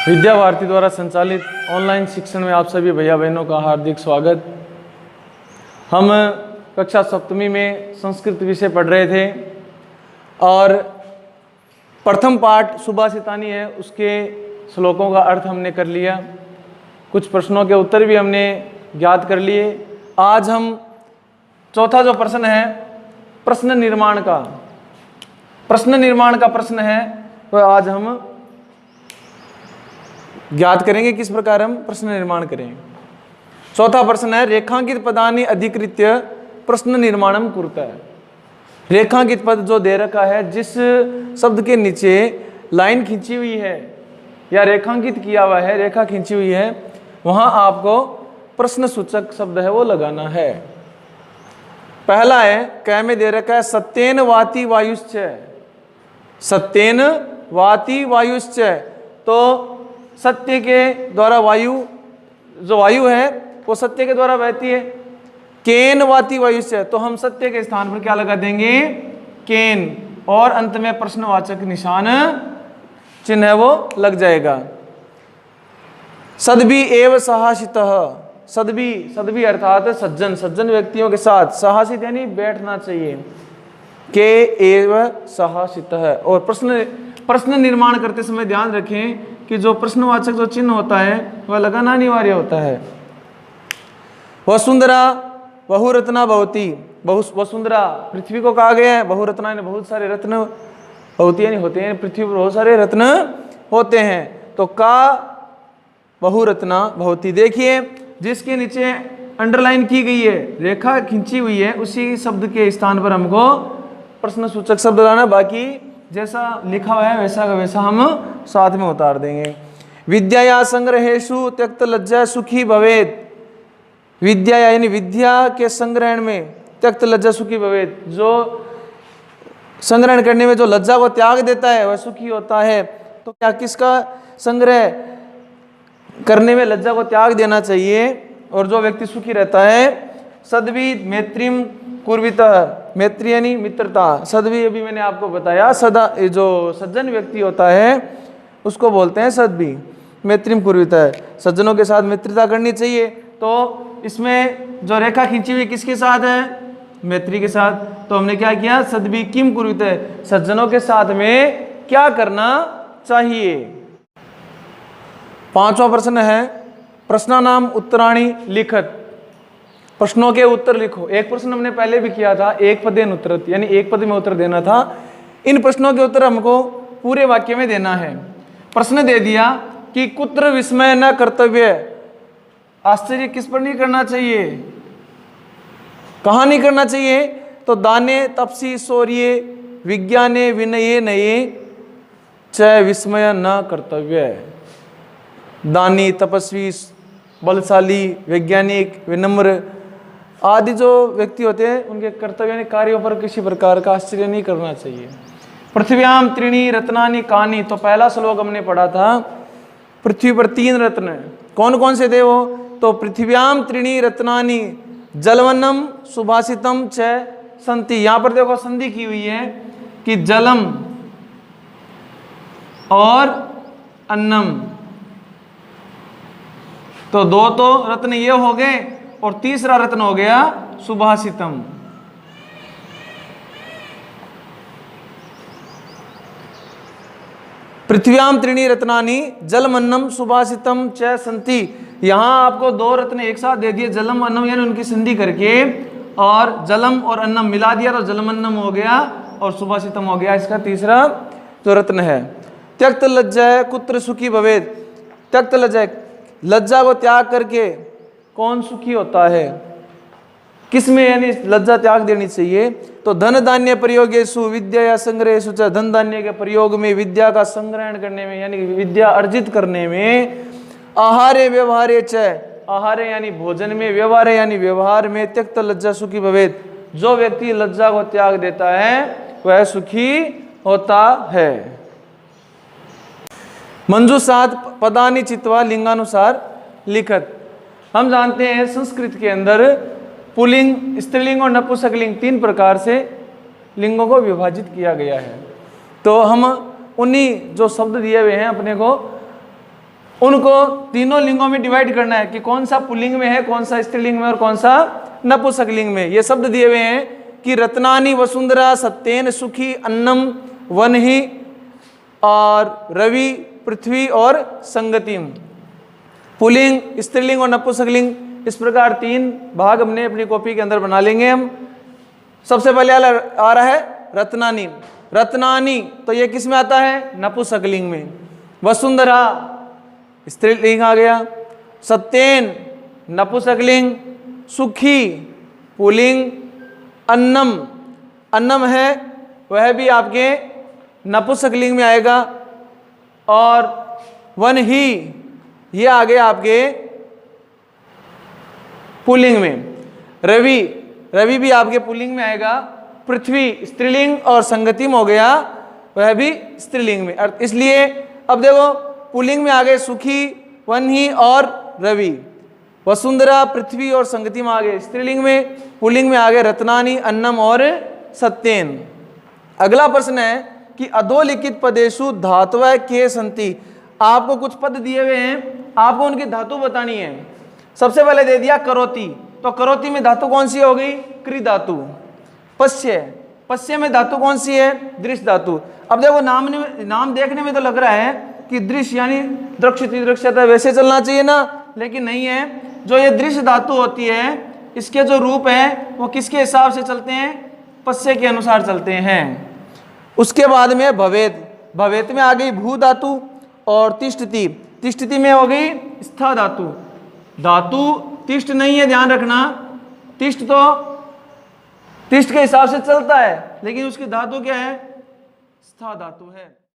विद्या भारती द्वारा संचालित ऑनलाइन शिक्षण में आप सभी भैया बहनों का हार्दिक स्वागत। हम कक्षा सप्तमी में संस्कृत विषय पढ़ रहे थे और प्रथम पाठ सुभाषितानी है, उसके श्लोकों का अर्थ हमने कर लिया, कुछ प्रश्नों के उत्तर भी हमने ज्ञात कर लिए। आज हम चौथा जो प्रश्न है प्रश्न निर्माण का प्रश्न है तो आज हम ज्ञात करेंगे किस प्रकार हम प्रश्न निर्माण करेंगे। चौथा प्रश्न है रेखांकित पदानि अधिकृत्य प्रश्न निर्माणम कुरुतः। रेखांकित पद जो दे रखा है, जिस शब्द के नीचे लाइन खींची हुई है या रेखांकित किया हुआ है, रेखा खींची हुई है, वहां आपको प्रश्न सूचक शब्द है वो लगाना है। पहला है कै में दे रखा है सत्येन वाति वायुश्च। सत्येन वाति वायुश्च, तो सत्य के द्वारा वायु, जो वायु है वो सत्य के द्वारा बहती है। केन वाति वायुश्च, तो हम सत्य के स्थान पर क्या लगा देंगे, केन, और अंत में प्रश्नवाचक निशान चिन्ह है वो लग जाएगा। सद्भि एव सहासितः। सद्भि अर्थात सज्जन व्यक्तियों के साथ, साहसित यानी बैठना चाहिए। के एव सहासितः। और प्रश्न निर्माण करते समय ध्यान रखें कि जो प्रश्नवाचक जो चिन्ह होता है वह लगाना अनिवार्य होता है। वसुंधरा बहुरत्ना भवति। वसुंधरा पृथ्वी को कहा गया है, बहुरत्ना यानी बहुत सारे रत्न, भवति यानी होते हैं, पृथ्वी पर बहुत सारे रत्न होते हैं। तो का बहुरत्ना भवति, देखिए जिसके नीचे अंडरलाइन की गई है, रेखा खींची हुई है, उसी शब्द के स्थान पर हमको प्रश्न सूचक शब्द लाना, बाकी जैसा लिखा हुआ है वैसा का वैसा हम साथ में उतार देंगे। विद्या संग्रहेशु त्यक्त लज्जा सुखी भवेत। विद्या यानी विद्या के संग्रहण में त्यक्त लज्जा सुखी भवेत, जो संग्रहण करने में जो लज्जा को त्याग देता है वह सुखी होता है। तो क्या किसका संग्रह करने में लज्जा को त्याग देना चाहिए और जो व्यक्ति सुखी रहता है। सद्भि मैत्रीम कुर्वितः। मैत्री यानी मित्रता। सद्भि अभी मैंने आपको बताया, सदा जो सज्जन व्यक्ति होता है उसको बोलते हैं सद्भि। मैत्रीम कुर्वितः, सज्जनों के साथ मित्रता करनी चाहिए। तो इसमें जो रेखा खींची हुई किसके साथ है, मैत्री के साथ। तो हमने क्या किया, सद्भि किम कुर्वितः, सज्जनों के साथ में क्या करना चाहिए। पांचवा प्रश्न है प्रश्नानाम उत्तराणि लिखत। प्रश्नों के उत्तर लिखो। एक प्रश्न हमने पहले भी किया था, एक पदेन उत्तर, यानी एक पद में उत्तर देना था। इन प्रश्नों के उत्तर हमको पूरे वाक्य में देना है। प्रश्न दे दिया कि कुत्र विस्मय न कर्तव्य। आश्चर्य किस पर नहीं करना चाहिए, कहाँ नहीं करना चाहिए। तो दाने तपसी शौर्ये विज्ञाने विनये नये च विस्मय न कर्तव्य। दानी, तपस्वी, बलशाली, वैज्ञानिक, विनम्र आदि जो व्यक्ति होते हैं उनके कर्तव्य यानी कार्यों पर किसी प्रकार का आश्चर्य नहीं करना चाहिए। पृथ्व्याम त्रीणि रत्नानि कानि, तो पहला श्लोक हमने पढ़ा था पृथ्वी पर 3 रत्न, कौन कौन से थे वो। तो पृथ्व्याम त्रीणि रत्नानि जलवन्नम सुभाषितम च संति। यहाँ पर देखो संधि की हुई है कि जलम और अन्नम, तो 2 तो रत्न ये हो गए और तीसरा रत्न हो गया सुभाषितम। पृथ्व्याम त्रीणि रत्नानि जलमन्नम सुभाषितम च संति। यहां आपको 2 रत्न एक साथ दे दिए, जलम अन्नम यानी उनकी संधि करके, और जलम और अन्नम मिला दिया तो जलमन्नम हो गया और सुभाषितम हो गया इसका तीसरा जो रत्न है। त्यक्त लज्जा कुत्र सुखी भवेत। त्यक्त लज्जा, लज्जा को त्याग करके कौन सुखी होता है, किसमें यानी लज्जा त्याग देनी चाहिए। तो धन धान्य प्रयोगेषु विद्या या संग्रहेषु च। धन धान्य के प्रयोग में, विद्या का संग्रहण करने में यानी विद्या अर्जित करने में। आहारे व्यवहारे च, आहारे यानी भोजन में, व्यवहार यानी व्यवहार में त्यक्त लज्जा सुखी भवेत। जो व्यक्ति लज्जा को त्याग देता है वह सुखी होता है। मंजूषात पदानि चित्वा लिंगानुसार लिखत। हम जानते हैं संस्कृत के अंदर पुल्लिंग, स्त्रीलिंग और नपुंसकलिंग 3 प्रकार से लिंगों को विभाजित किया गया है। तो हम उन्हीं जो शब्द दिए हुए हैं अपने को उनको तीनों लिंगों में डिवाइड करना है कि कौन सा पुल्लिंग में है, कौन सा स्त्रीलिंग में और कौन सा नपुंसकलिंग में। ये शब्द दिए हुए हैं कि रत्नानि वसुंधरा सत्येन सुखी अन्नम वनहि और रवि पृथ्वी और संगतिम। पुल्लिंग, स्त्रीलिंग और नपुंसकलिंग, इस प्रकार 3 भाग हमने अपनी कॉपी के अंदर बना लेंगे हम। सबसे पहले आ रहा है रत्नानि। रत्नानि तो ये किस में आता है? नपुंसकलिंग में। वसुंधरा स्त्रीलिंग आ गया, सत्येन नपुंसकलिंग, सुखी पुल्लिंग, अन्नम, अन्नम है वह भी आपके नपुंसकलिंग में आएगा, और वन ही ये आ गया आपके पुल्लिंग में। रवि, रवि भी आपके पुल्लिंग में आएगा। पृथ्वी स्त्रीलिंग और संगतिम हो गया वह भी स्त्रीलिंग में। इसलिए अब देखो पुल्लिंग में आ गए सुखी, वन्ही और रवि। वसुंधरा, पृथ्वी और संगतिम आ गए स्त्रीलिंग में। पुल्लिंग में आ गए रत्नानि, अन्नम और सत्येन। अगला प्रश्न है कि अधोलिखित पदेषु धातवः के सन्ति। आपको कुछ पद दिए हुए हैं, आपको उनकी धातु बतानी है। सबसे पहले दे दिया करोति, तो करोति में धातु कौन सी हो गई? कृ धातु। पश्य, पश्य में धातु कौन सी है? दृश्य धातु। अब देखो नाम देखने में तो लग रहा है कि दृश्य यानी दृक्षति दृश्यता वैसे चलना चाहिए ना, लेकिन नहीं है। जो ये दृश्य धातु होती है इसके जो रूप है वो किसके हिसाब से चलते हैं? पश्य के अनुसार चलते हैं। उसके बाद में भवेत, भवेत में आ गई भू धातु और तिष्ठति, तिष्ठति में हो गई स्था धातु। धातु तिष्ठ नहीं है, ध्यान रखना। तिष्ठ तो तिष्ठ के हिसाब से चलता है, लेकिन उसकी धातु क्या है? स्था धातु है।